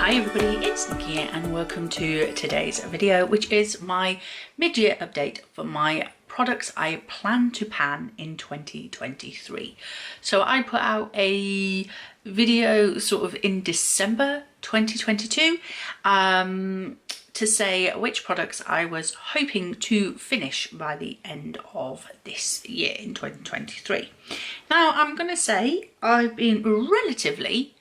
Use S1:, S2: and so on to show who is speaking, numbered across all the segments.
S1: Hi everybody, it's Nikki here and welcome to today's video, which is my mid-year update for my products I plan to pan in 2023. So I put out a video sort of in December 2022 to say which products I was hoping to finish by the end of this year in 2023. Now I'm going to say I've been relatively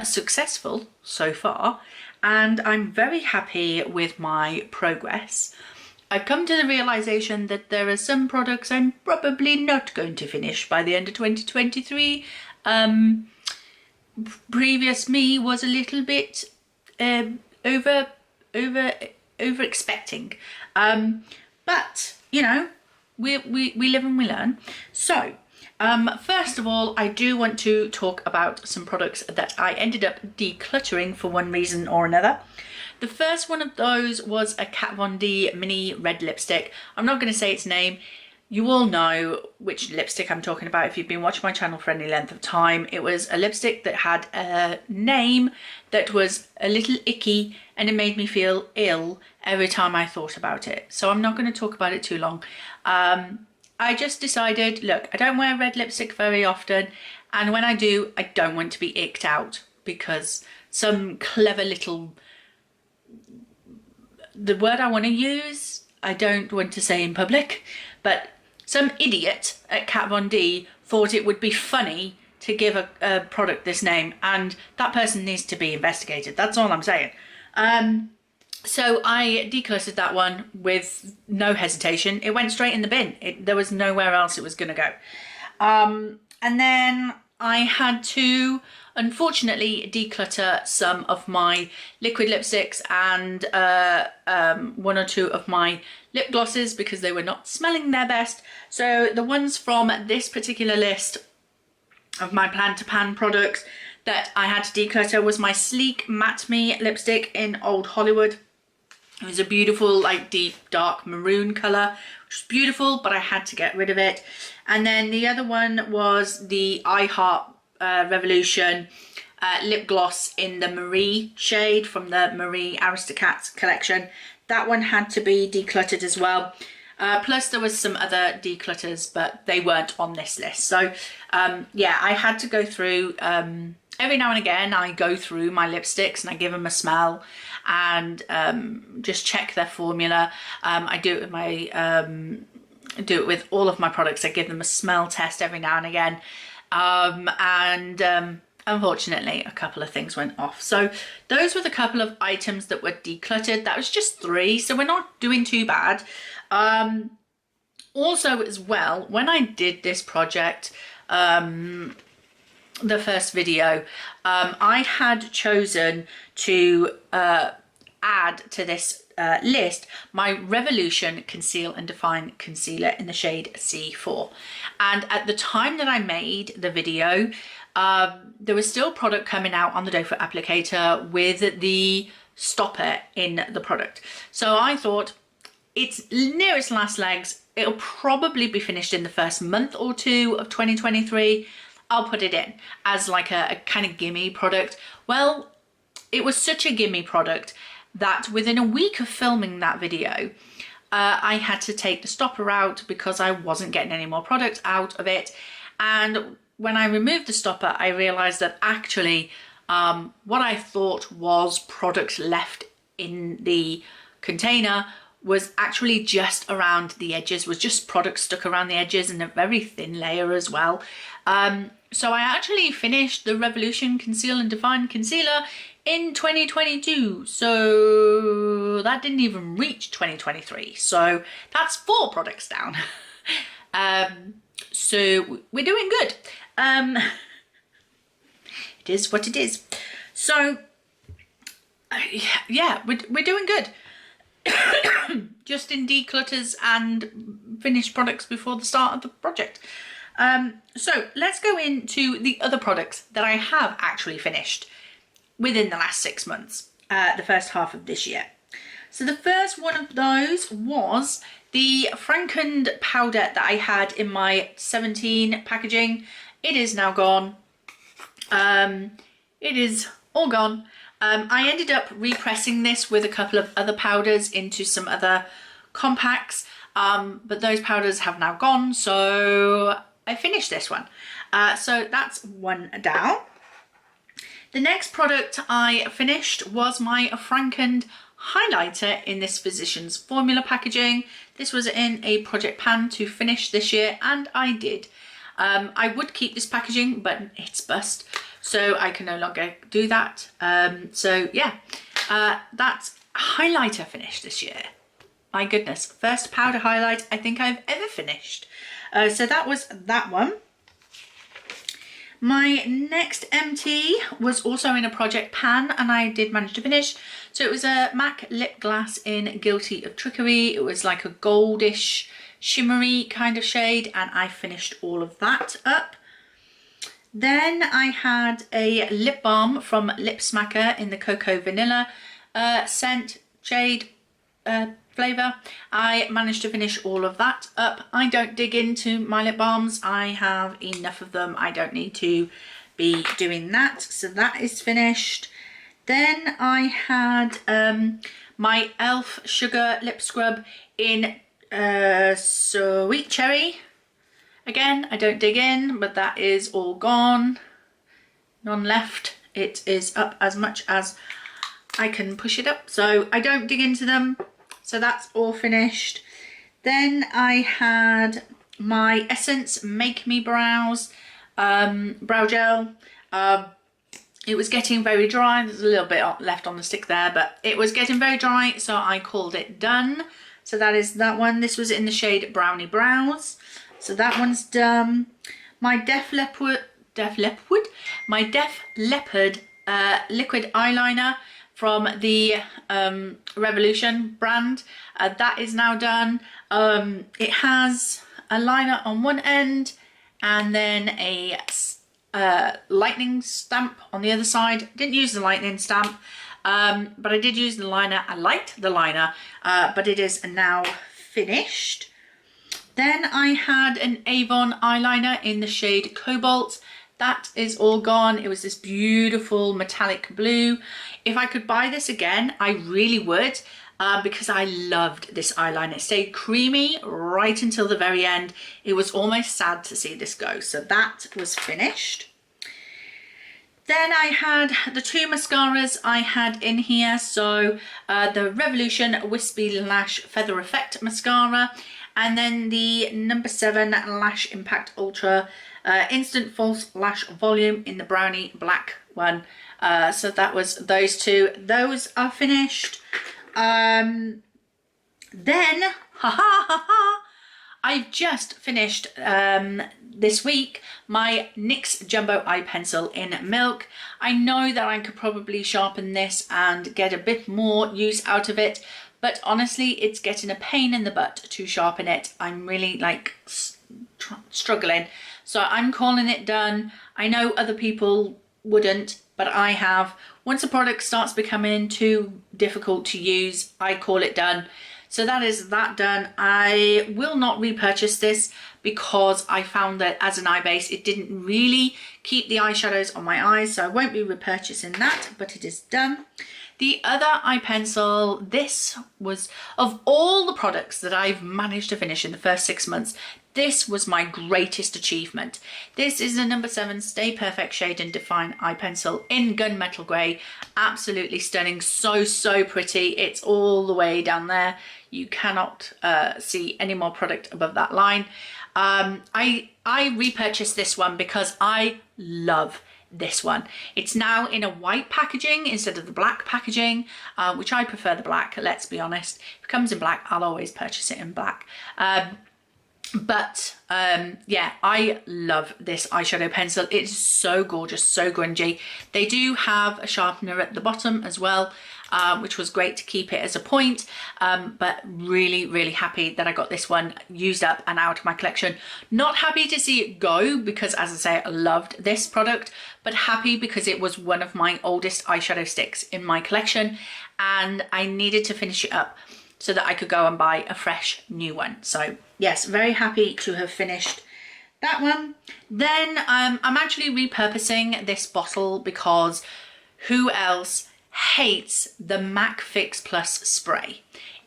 S1: successful so far and I'm very happy with my progress. I've come to the realization that there are some products I'm probably not going to finish by the end of 2023. Previous me was a little bit over expecting, but you know, we live and we learn. So first of all, I do want to talk about some products that I ended up decluttering for one reason or another. The first one of those was a Kat Von D mini red lipstick. I'm not going to say its name. You all know which lipstick I'm talking about if you've been watching my channel for any length of time. It was a lipstick that had a name that was a little icky and it made me feel ill every time I thought about it. So I'm not going to talk about it too long. I just decided, look, I don't wear red lipstick very often, and when I do, I don't want to be icked out because some clever little, the word I want to use, I don't want to say in public, but some idiot at Kat Von D thought it would be funny to give a product this name, and that person needs to be investigated. That's all I'm saying. So I decluttered that one with no hesitation. It went straight in the bin. There was nowhere else it was going to go. And then I had to, unfortunately, declutter some of my liquid lipsticks and one or two of my lip glosses because they were not smelling their best. So the ones from this particular list of my plan to pan products that I had to declutter was my Sleek Matte Me lipstick in Old Hollywood. It was a beautiful, like, deep, dark maroon colour, which was beautiful, but I had to get rid of it. And then the other one was the I Heart Revolution lip gloss in the Marie shade from the Marie Aristocats collection. That one had to be decluttered as well. Plus there was some other declutters, but they weren't on this list. So yeah, I had to go through, every now and again I go through my lipsticks and I give them a smell and just check their formula. I do it with my do it with all of my products. I give them a smell test every now and again, unfortunately a couple of things went off. So those were the couple of items that were decluttered. That was just 3, so we're not doing too bad. Also as well, when I did this project, the first video, I had chosen to add to this list my Revolution Conceal and Define Concealer in the shade C4. And at the time that I made the video, there was still product coming out on the doe foot applicator with the stopper in the product. So I thought, it's near its last legs, it'll probably be finished in the first month or two of 2023. I'll put it in as like a kind of gimme product. Well, it was such a gimme product that within a week of filming that video, I had to take the stopper out because I wasn't getting any more product out of it. And when I removed the stopper, I realized that actually what I thought was product left in the container was actually just around the edges, was just product stuck around the edges and a very thin layer as well. So I actually finished the Revolution Conceal and Define Concealer in 2022. So that didn't even reach 2023. So that's 4 products down. So we're doing good. It is what it is. So yeah, we're doing good. Just in declutters and finished products before the start of the project. So let's go into the other products that I have actually finished within the last 6 months, the first half of this year. So the first one of those was the Franken powder that I had in my 17 packaging. It is now gone. It is all gone. I ended up repressing this with a couple of other powders into some other compacts, but those powders have now gone, so I finished this one. So that's one down. The next product I finished was my Franken highlighter in this Physicians Formula packaging. This was in a project pan to finish this year, and I did. I would keep this packaging, but it's bust, so I can no longer do that. So yeah, that's highlighter finished this year. My goodness, first powder highlight I think I've ever finished. So that was that one. My next MT was also in a project pan, and I did manage to finish. So it was a MAC lip gloss in Guilty of Trickery. It was like a goldish, shimmery kind of shade, and I finished all of that up. Then I had a lip balm from Lip Smacker in the Cocoa Vanilla scent shade flavour. I managed to finish all of that up. I don't dig into my lip balms. I have enough of them. I don't need to be doing that. So that is finished. Then I had my e.l.f. Sugar Lip Scrub in Sweet Cherry. Again, I don't dig in, but that is all gone. None left. It is up as much as I can push it up, so I don't dig into them. So that's all finished. Then I had my Essence Make Me Brows brow gel. It was getting very dry. There's a little bit left on the stick there, but it was getting very dry, so I called it done. So that is that one. This was in the shade Brownie Brows. So that one's done. My Def Leppard liquid eyeliner from the Revolution brand. That is now done. It has a liner on one end and then a lightning stamp on the other side. Didn't use the lightning stamp, but I did use the liner. I liked the liner, but it is now finished. Then I had an Avon eyeliner in the shade Cobalt. That is all gone. It was this beautiful metallic blue. If I could buy this again, I really would, because I loved this eyeliner. It stayed creamy right until the very end. It was almost sad to see this go. So that was finished. Then I had the two mascaras I had in here. So the Revolution Wispy Lash Feather Effect Mascara, and then the No. 7 Lash Impact Ultra Instant False Lash Volume in the Brownie Black one. So that was those two. Those are finished. Then, I've just finished this week my NYX Jumbo Eye Pencil in Milk. I know that I could probably sharpen this and get a bit more use out of it, but honestly, it's getting a pain in the butt to sharpen it. I'm really like struggling. So I'm calling it done. I know other people wouldn't, but I have. Once a product starts becoming too difficult to use, I call it done. So that is that done. I will not repurchase this because I found that as an eye base, it didn't really keep the eyeshadows on my eyes. So I won't be repurchasing that, but it is done. The other eye pencil, this was, of all the products that I've managed to finish in the first 6 months, this was my greatest achievement. This is a No. 7 Stay Perfect Shade and Define eye pencil in Gunmetal Grey. Absolutely stunning, so pretty. It's all the way down there. You cannot see any more product above that line. I repurchased this one because I love this one. It's now in a white packaging instead of the black packaging, which I prefer the black, let's be honest. If it comes in black, I'll always purchase it in black. Yeah, I love this eyeshadow pencil. It's so gorgeous, so grungy. They do have a sharpener at the bottom as well, which was great to keep it as a point, but really happy that I got this one used up and out of my collection. Not happy to see it go because, as I say, I loved this product, but happy because it was one of my oldest eyeshadow sticks in my collection and I needed to finish it up so that I could go and buy a fresh new one. So yes, very happy to have finished that one. Then I'm actually repurposing this bottle because who else hates the MAC Fix Plus spray.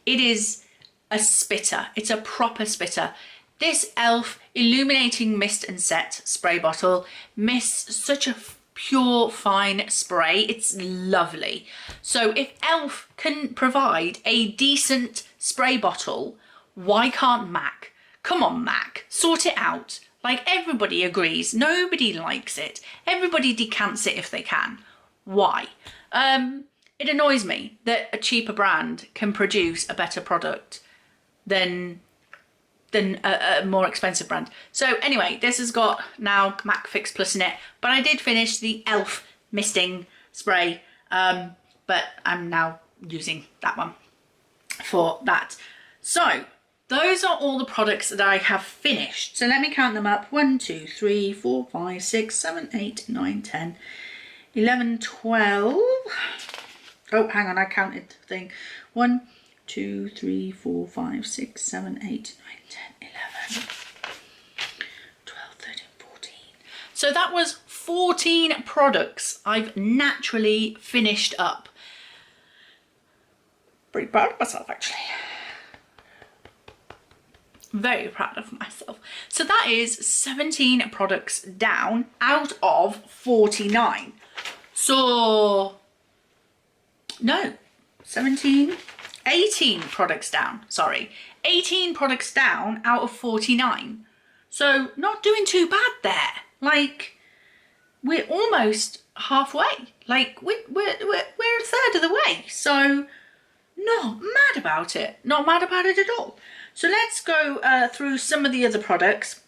S1: It is a spitter. It's a proper spitter. This e.l.f. Illuminating Mist and Set spray bottle mists such a pure fine spray. It's lovely. So if e.l.f. can provide a decent spray bottle, why can't MAC? Come on, MAC, sort it out. Like, everybody agrees, nobody likes it. Everybody decants it if they can. Why? It annoys me that a cheaper brand can produce a better product than a more expensive brand. So anyway, this has got now MAC Fix Plus in it, but I did finish the e.l.f. misting spray, but I'm now using that one for that. So those are all the products that I have finished. So let me count them up. 1, 2, 3, 4, 5, 6, 7, 8, 9, 10, 11, 12. Oh, hang on, I counted the thing. 1, 2, 3, 4, 5, 6, 7, 8, 9, 10, 11, 12, 13, 14. So that was 14 products I've naturally finished up. Pretty proud of myself, actually. Very proud of myself. So that is 17 products down out of 49. So, no, 18 products down, sorry. 18 products down out of 49. So not doing too bad there. Like, we're almost halfway. Like, we're a third of the way. So not mad about it. Not mad about it at all. So let's go through some of the other products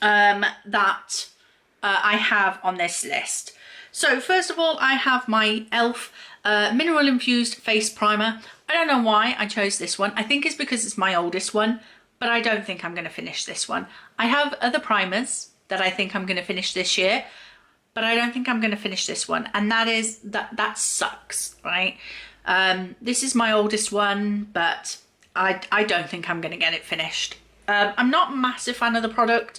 S1: that I have on this list. So first of all, I have my e.l.f. Mineral Infused Face Primer. I don't know why I chose this one. I think it's because it's my oldest one, but I don't think I'm going to finish this one. I have other primers that I think I'm going to finish this year, but I don't think I'm going to finish this one. And that sucks, right? This is my oldest one, but I don't think I'm going to get it finished. I'm not a massive fan of the product,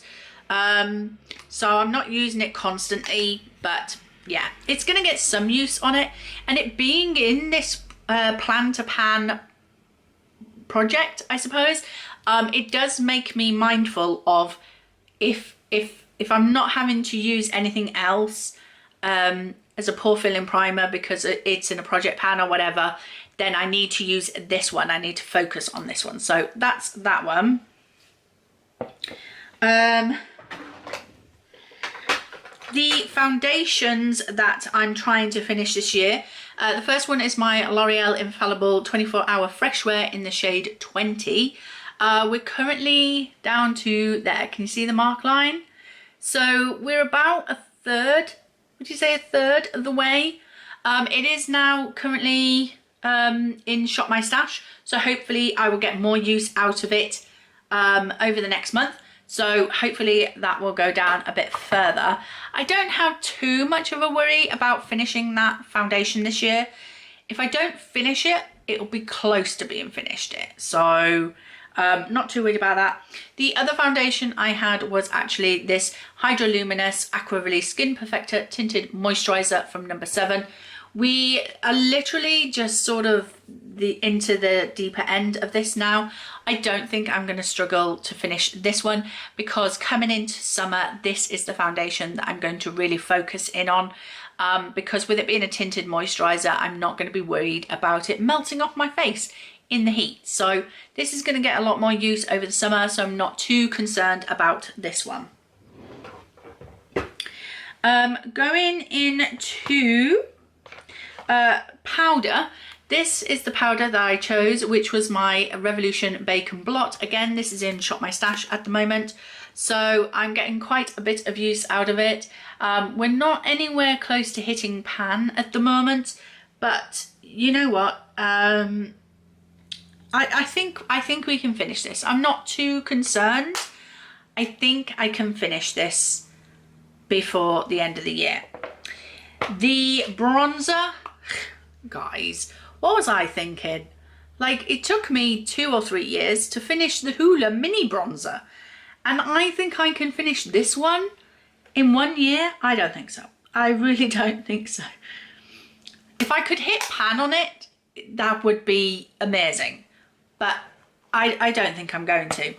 S1: so I'm not using it constantly, but yeah, it's going to get some use on it. And it being in this plan to pan project, I suppose, it does make me mindful of if I'm not having to use anything else as a pore filling primer because it's in a project pan or whatever, then I need to use this one. I need to focus on this one. So that's that one. The foundations that I'm trying to finish this year. The first one is my L'Oreal Infallible 24-Hour Fresh Wear in the shade 20. We're currently down to there. Can you see the mark line? So we're about a third. Would you say a third of the way? It is now currently in Shop My Stash, so hopefully I will get more use out of it over the next month. So hopefully that will go down a bit further. I don't have too much of a worry about finishing that foundation this year. If I don't finish it, it'll be close to being finished it. So not too worried about that. The other foundation I had was actually this Hydroluminous Aqua Release Skin Perfector Tinted Moisturiser from number 7. We are literally just sort of into the deeper end of this now. I don't think I'm going to struggle to finish this one because coming into summer, this is the foundation that I'm going to really focus in on. Because with it being a tinted moisturiser, I'm not going to be worried about it melting off my face in the heat. So this is going to get a lot more use over the summer, so I'm not too concerned about this one. Going into powder. This is the powder that I chose, which was my Revolution Bacon Blot. Again, this is in Shop My Stash at the moment, so I'm getting quite a bit of use out of it. We're not anywhere close to hitting pan at the moment, but you know what? I think we can finish this. I'm not too concerned. I think I can finish this before the end of the year. The bronzer, guys, what was I thinking? Like, it took me 2 or 3 years to finish the Hoola mini bronzer, and I think I can finish this one in 1 year. I don't think so. I really don't think so. If I could hit pan on it, that would be amazing, but I don't think I'm going to.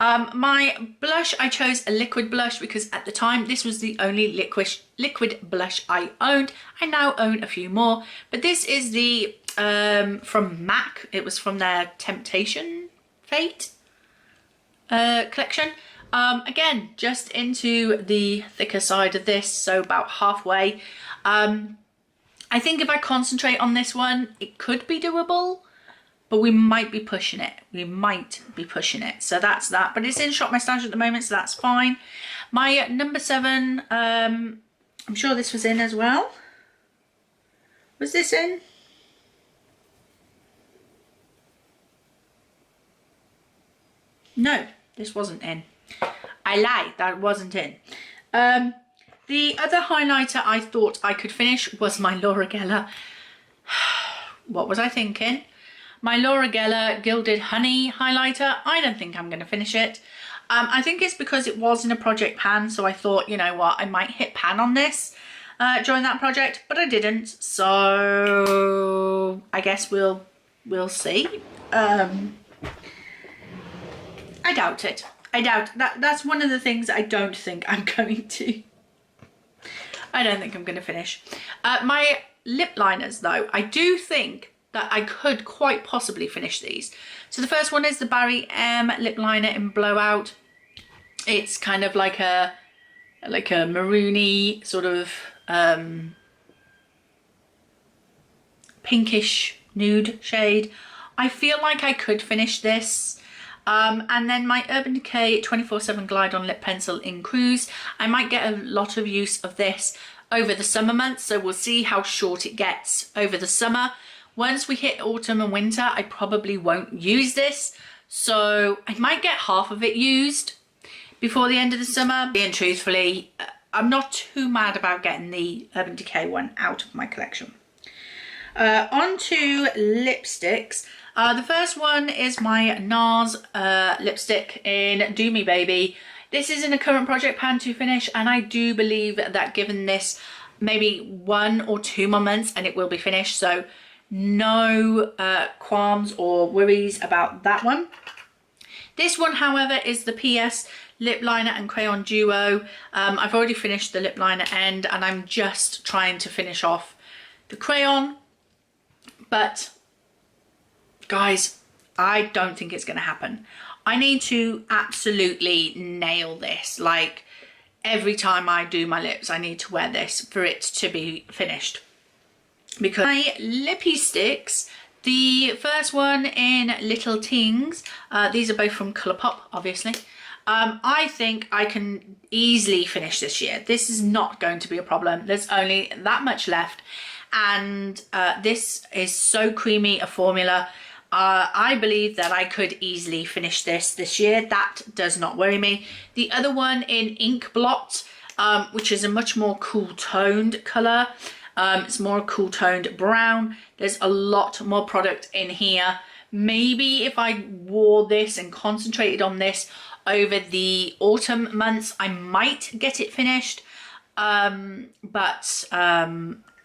S1: My blush, I chose a liquid blush because at the time this was the only liquid blush I owned. I now own a few more, but this is the from MAC. It was from their Temptation Fate collection. Again, just into the thicker side of this, so about halfway. I think if I concentrate on this one, it could be doable, but we might be pushing it. We might be pushing it. So that's that. But it's in Shop My Stash at the moment, so that's fine. My number 7, I'm sure this was in as well. Was this in? No, this wasn't in. I lied, that wasn't in. The other highlighter I thought I could finish was my Laura Geller. What was I thinking? My Laura Geller Gilded Honey highlighter. I don't think I'm going to finish it. I think it's because it was in a project pan, so I thought, you know what, I might hit pan on this during that project, but I didn't. So I guess we'll see. I doubt it. I doubt that. That's one of the things I don't think I'm going to. I don't think I'm going to finish. My lip liners though, I do think that I could quite possibly finish these. So the first one is the Barry M lip liner in Blowout. It's kind of like a maroony sort of pinkish nude shade. I feel like I could finish this. And then my Urban Decay 24/7 Glide On Lip Pencil in Cruise. I might get a lot of use of this over the summer months, so we'll see how short it gets over the summer. Once we hit autumn and winter, I probably won't use this, so I might get half of it used before the end of the summer. Being truthfully, I'm not too mad about getting the Urban Decay one out of my collection. On to lipsticks. The first one is my NARS lipstick in Do Me Baby. This is in a current project pan to finish, and I do believe that given this maybe 1 or 2 more months and it will be finished, so no qualms or worries about that one. This one, however, is the PS Lip Liner and Crayon Duo. I've already finished the lip liner end and I'm just trying to finish off the crayon, but guys, I don't think it's going to happen. I need to absolutely nail this. Like, every time I do my lips, I need to wear this for it to be finished. Because my lippy sticks, the first one in Little Tings, these are both from Colourpop, obviously. I think I can easily finish this year. This is not going to be a problem. There's only that much left. And this is so creamy a formula. I believe that I could easily finish this year. That does not worry me. The other one in Ink Blot, which is a much more cool toned colour. It's more cool toned brown. There's a lot more product in here. Maybe if I wore this and concentrated on this over the autumn months, I might get it finished.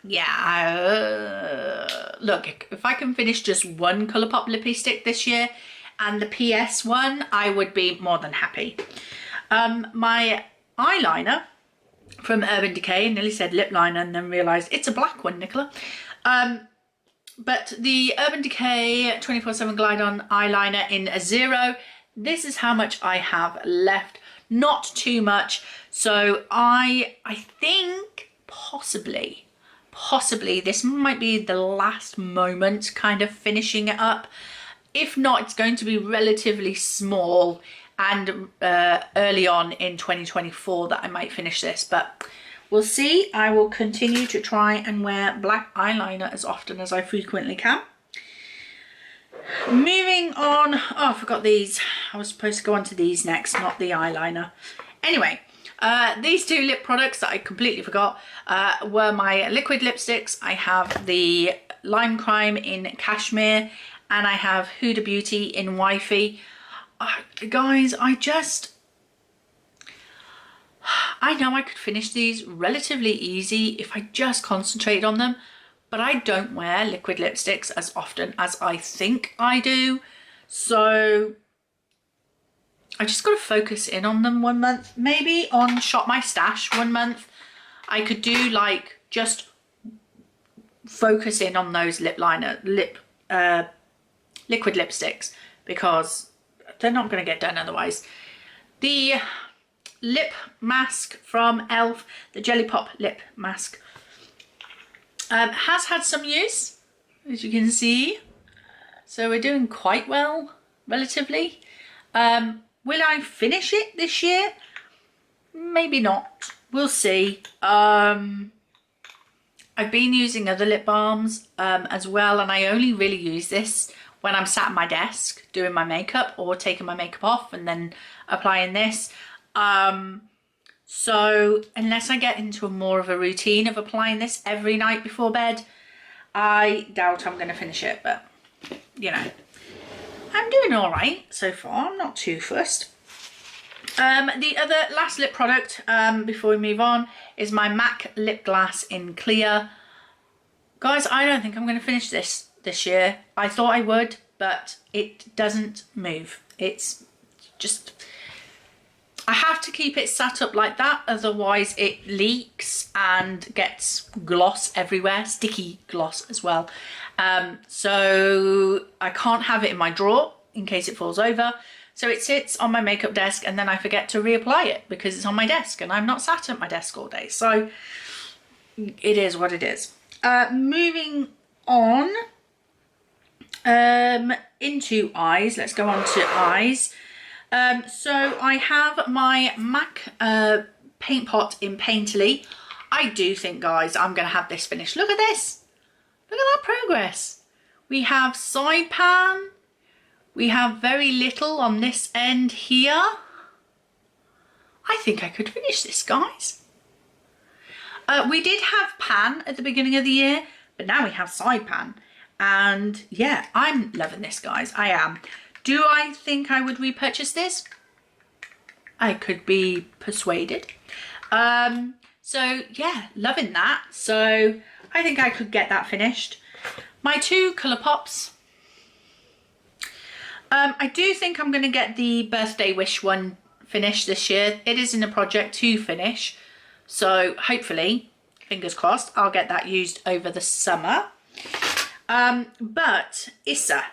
S1: Yeah, look, if I can finish just one Colourpop lippy stick this year and the PS one, I would be more than happy. My eyeliner from Urban Decay, nearly said lip liner and then realised it's a black one, Nicola. But the Urban Decay 24/7 Glide On eyeliner in a 0. This is how much I have left. Not too much. So I think possibly this might be the last moment kind of finishing it up. If not, it's going to be relatively small and early on in 2024 that I might finish this, but we'll see. I will continue to try and wear black eyeliner as often as I frequently can. Moving on. Oh, I forgot these. I was supposed to go on to these next, not the eyeliner. Anyway, these 2 lip products that I completely forgot were my liquid lipsticks. I have the Lime Crime in Cashmere and I have Huda Beauty in Wifey. Guys, I know I could finish these relatively easy if I just concentrated on them, but I don't wear liquid lipsticks as often as I think I do. So I just got to focus in on them 1 month. Maybe on Shop My Stash 1 month, I could do like just focus in on those liquid lipsticks, because they're not going to get done otherwise. The lip mask from e.l.f., the Jelly Pop lip mask, has had some use, as you can see. So we're doing quite well, relatively. Will I finish it this year? Maybe not. We'll see. I've been using other lip balms as well, and I only really use this when I'm sat at my desk doing my makeup or taking my makeup off and then applying this. So unless I get into more of a routine of applying this every night before bed, I doubt I'm going to finish it, but you know, I'm doing all right so far. I'm not too fussed. The other last lip product before we move on is my MAC lip gloss in clear. Guys, I don't think I'm going to finish this year. I thought I would, but it doesn't move. It's just, I have to keep it sat up like that, otherwise it leaks and gets gloss everywhere, sticky gloss as well. So I can't have it in my drawer in case it falls over. So it sits on my makeup desk and then I forget to reapply it because it's on my desk and I'm not sat at my desk all day. So it is what it is. Moving on into eyes. Let's go on to eyes. So I have my MAC paint pot in Painterly. I do think, guys, I'm going to have this finished. Look at this. Look at that progress. We have side pan. We have very little on this end here. I think I could finish this, guys. We did have pan at the beginning of the year, but now we have side pan. And yeah, I'm loving this, guys. I am. Do I think I would repurchase this? I could be persuaded. So yeah, loving that. So I think I could get that finished. My two Colourpops. I do think I'm going to get the Birthday Wish one finished this year. It is in a project to finish. So hopefully, fingers crossed, I'll get that used over the summer. But Issa.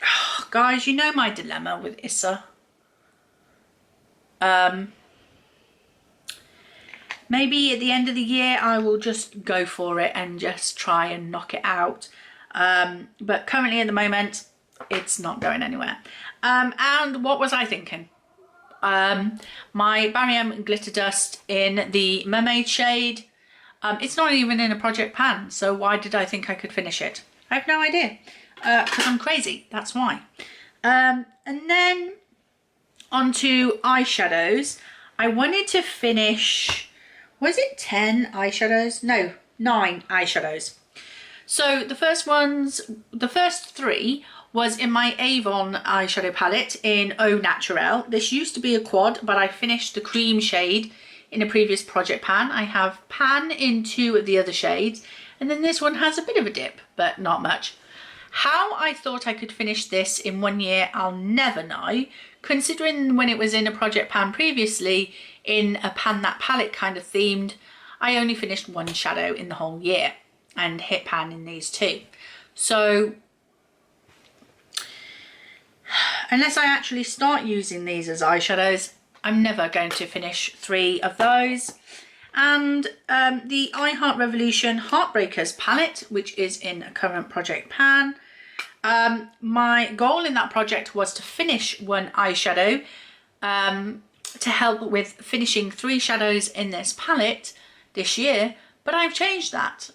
S1: Oh, guys, you know my dilemma with Issa. Maybe at the end of the year I will just go for it and just try and knock it out. But currently at the moment, it's not going anywhere. And what was I thinking? My Barry M Glitter Dust in the Mermaid shade. It's not even in a project pan, so why did I think I could finish it? I have no idea. Because I'm crazy, that's why. And then onto eyeshadows. I wanted to finish, was it 10 eyeshadows? No, 9 eyeshadows. So the first 3 was in my Avon eyeshadow palette in Au Naturel. This used to be a quad, but I finished the cream shade in a previous project pan. I have pan in 2 of the other shades, and then this one has a bit of a dip, but not much. How I thought I could finish this in 1 year, I'll never know, considering when it was in a project pan previously, in a pan that palette kind of themed, I only finished 1 shadow in the whole year and hit pan in these 2. So unless I actually start using these as eyeshadows, I'm never going to finish 3 of those. And the I Heart Revolution Heartbreakers palette, which is in a current project pan. My goal in that project was to finish 1 eyeshadow to help with finishing 3 shadows in this palette this year, but I've changed that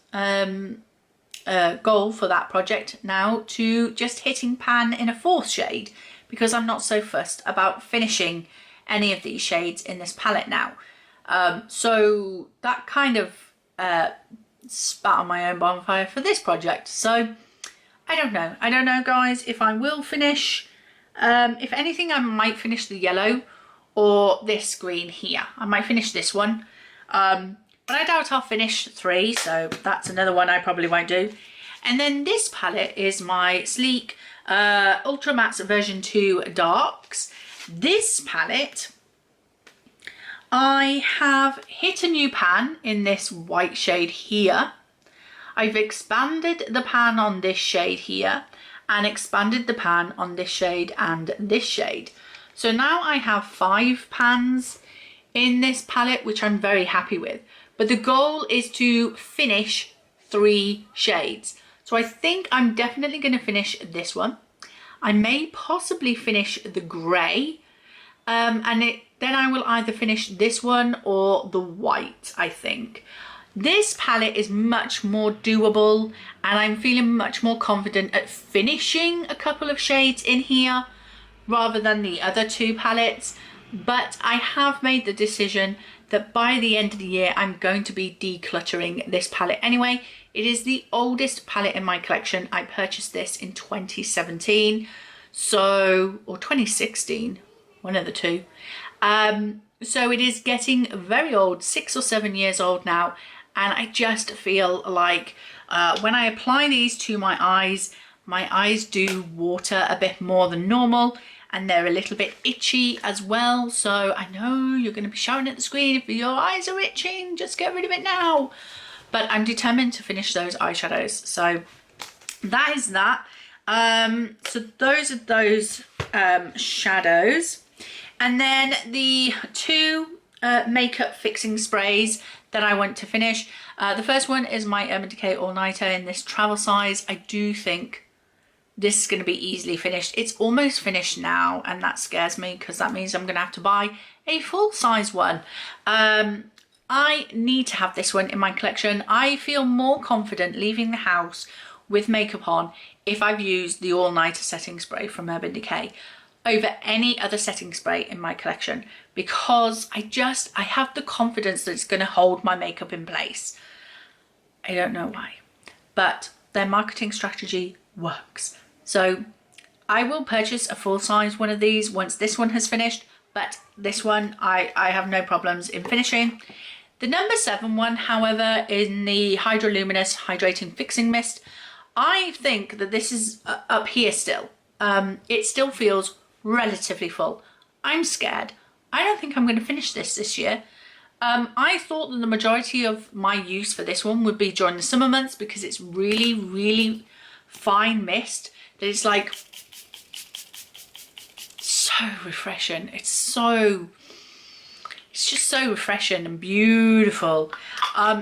S1: goal for that project now to just hitting pan in a 4th shade, because I'm not so fussed about finishing any of these shades in this palette now. So that kind of spat on my own bonfire for this project. So I don't know guys if I will finish. If anything, I might finish the yellow or this green here. I might finish this one. but I doubt I'll finish 3, so that's another one I probably won't do. And then this palette is my Sleek Ultra Mattes version 2 Darks. This palette, I have hit a new pan in this white shade here. I've expanded the pan on this shade here and expanded the pan on this shade and this shade. So now I have 5 pans in this palette, which I'm very happy with. But the goal is to finish 3 shades. So I think I'm definitely going to finish this one. I may possibly finish the grey. Then I will either finish this one or the white, I think. This palette is much more doable and I'm feeling much more confident at finishing a couple of shades in here rather than the other 2 palettes. But I have made the decision that by the end of the year I'm going to be decluttering this palette anyway. It is the oldest palette in my collection. I purchased this in 2017, or 2016, one of the 2. So it is getting very old, 6 or 7 years old now, and I just feel like when I apply these to my eyes do water a bit more than normal, and they're a little bit itchy as well. So I know you're going to be shouting at the screen, if your eyes are itching, just get rid of it now. But I'm determined to finish those eyeshadows. So that is that. So those are those shadows. And then the 2 makeup fixing sprays that I want to finish. The first one is my Urban Decay All Nighter in this travel size. I do think this is going to be easily finished. It's almost finished now, and that scares me because that means I'm going to have to buy a full size one. I need to have this one in my collection. I feel more confident leaving the house with makeup on if I've used the All Nighter setting spray from Urban Decay over any other setting spray in my collection, because I have the confidence that it's going to hold my makeup in place. I don't know why, but their marketing strategy works. So I will purchase a full size one of these once this one has finished, but this one I have no problems in finishing. The number 7 one, however, in the Hydroluminous Hydrating Fixing Mist, I think that this is up here still. It still feels relatively full. I'm scared. I don't think I'm going to finish this year. I thought that the majority of my use for this one would be during the summer months, because it's really, really fine mist that is like so refreshing. It's just so refreshing and beautiful.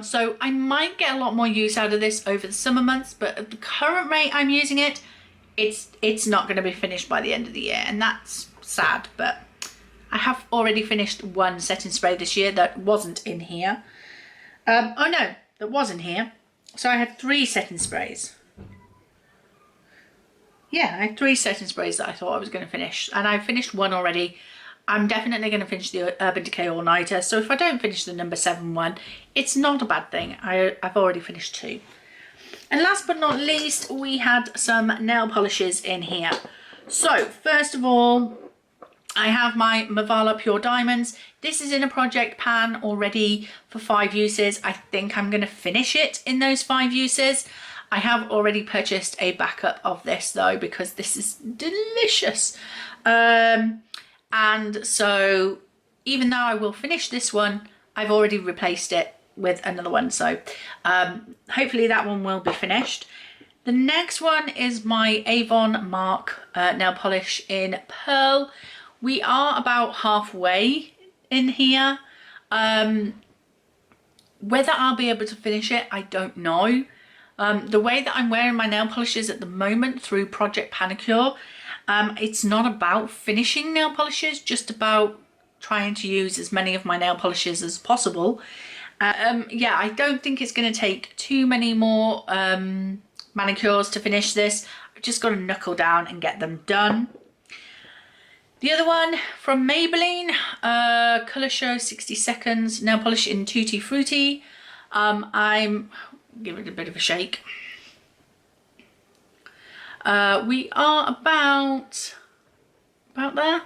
S1: So I might get a lot more use out of this over the summer months, but at the current rate I'm using it, it's not going to be finished by the end of the year, and that's sad. But I have already finished one setting spray this year that wasn't in here. Oh no, that was in here. So I had 3 setting sprays. Yeah, I had 3 setting sprays that I thought I was going to finish, and I finished one already. I'm definitely going to finish the Urban Decay All Nighter, so if I don't finish the number 7 one, it's not a bad thing. I've already finished 2. And last but not least, we had some nail polishes in here. So first of all, I have my Mavala Pure Diamonds. This is in a project pan already for 5 uses. I think I'm going to finish it in those 5 uses. I have already purchased a backup of this though, because this is delicious. And so even though I will finish this one, I've already replaced it with another one. So hopefully that one will be finished. The next one is my Avon Mark nail polish in Pearl. We are about halfway in here. Whether I'll be able to finish it, I don't know. The way that I'm wearing my nail polishes at the moment through Project Panicure, it's not about finishing nail polishes, just about trying to use as many of my nail polishes as possible. Yeah, I don't think it's going to take too many more manicures to finish this. I've just got to knuckle down and get them done. The other one from Maybelline, Colour Show 60 Seconds nail polish in Tutti Frutti. I'm give it a bit of a shake. We are about there,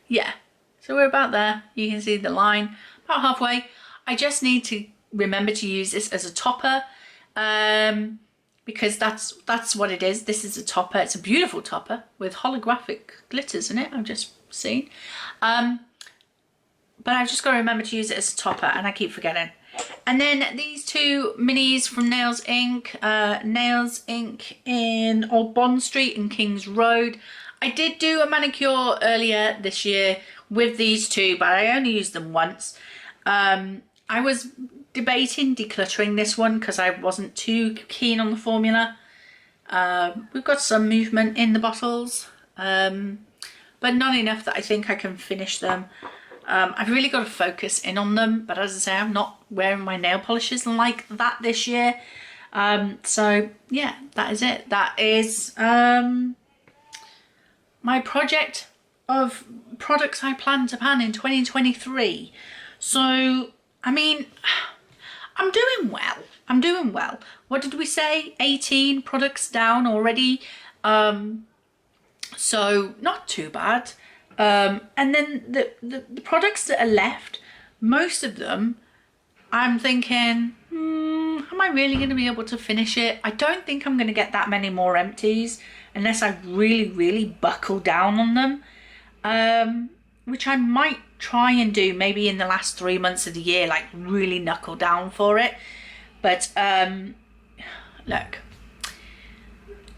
S1: yeah. So we're about there. You can see the line, about halfway. I just need to remember to use this as a topper, because that's what it is. This is a topper. It's a beautiful topper with holographic glitters in it, I've just seen. But I've just got to remember to use it as a topper, and I keep forgetting. And then these two minis from Nails Inc. Nails Inc. in Old Bond Street in Kings Road. I did do a manicure earlier this year with these two, but I only used them once. I was debating decluttering this one because I wasn't too keen on the formula. We've got some movement in the bottles, but not enough that I think I can finish them. I've really got to focus in on them, but as I say, I'm not wearing my nail polishes like that this year. So yeah, that is it. That is my project of products I plan to pan in 2023. So, I mean, I'm doing well. I'm doing well. What did we say? 18 products down already. So not too bad. And then the products that are left, most of them, I'm thinking, am I really going to be able to finish it? I don't think I'm going to get that many more empties unless I really, really buckle down on them, which I might try and do maybe in the last 3 months of the year, like really knuckle down for it. But look,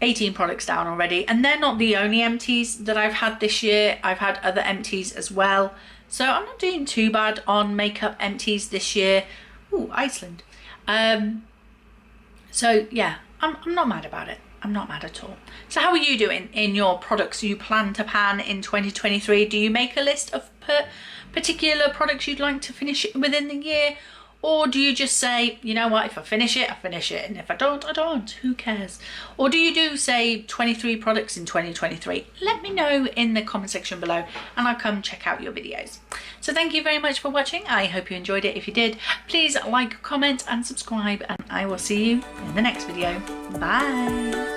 S1: 18 products down already, and they're not the only empties that I've had this year. I've had other empties as well, so I'm not doing too bad on makeup empties this year. Ooh, Iceland. So yeah, I'm not mad about it. I'm not mad at all. So how are you doing in your products you plan to pan in 2023? Do you make a list of particular products you'd like to finish within the year? Or do you just say, you know what, if I finish it, I finish it. And if I don't, I don't. Who cares? Or do you do, say, 23 products in 2023? Let me know in the comment section below and I'll come check out your videos. So thank you very much for watching. I hope you enjoyed it. If you did, please like, comment and subscribe. And I will see you in the next video. Bye.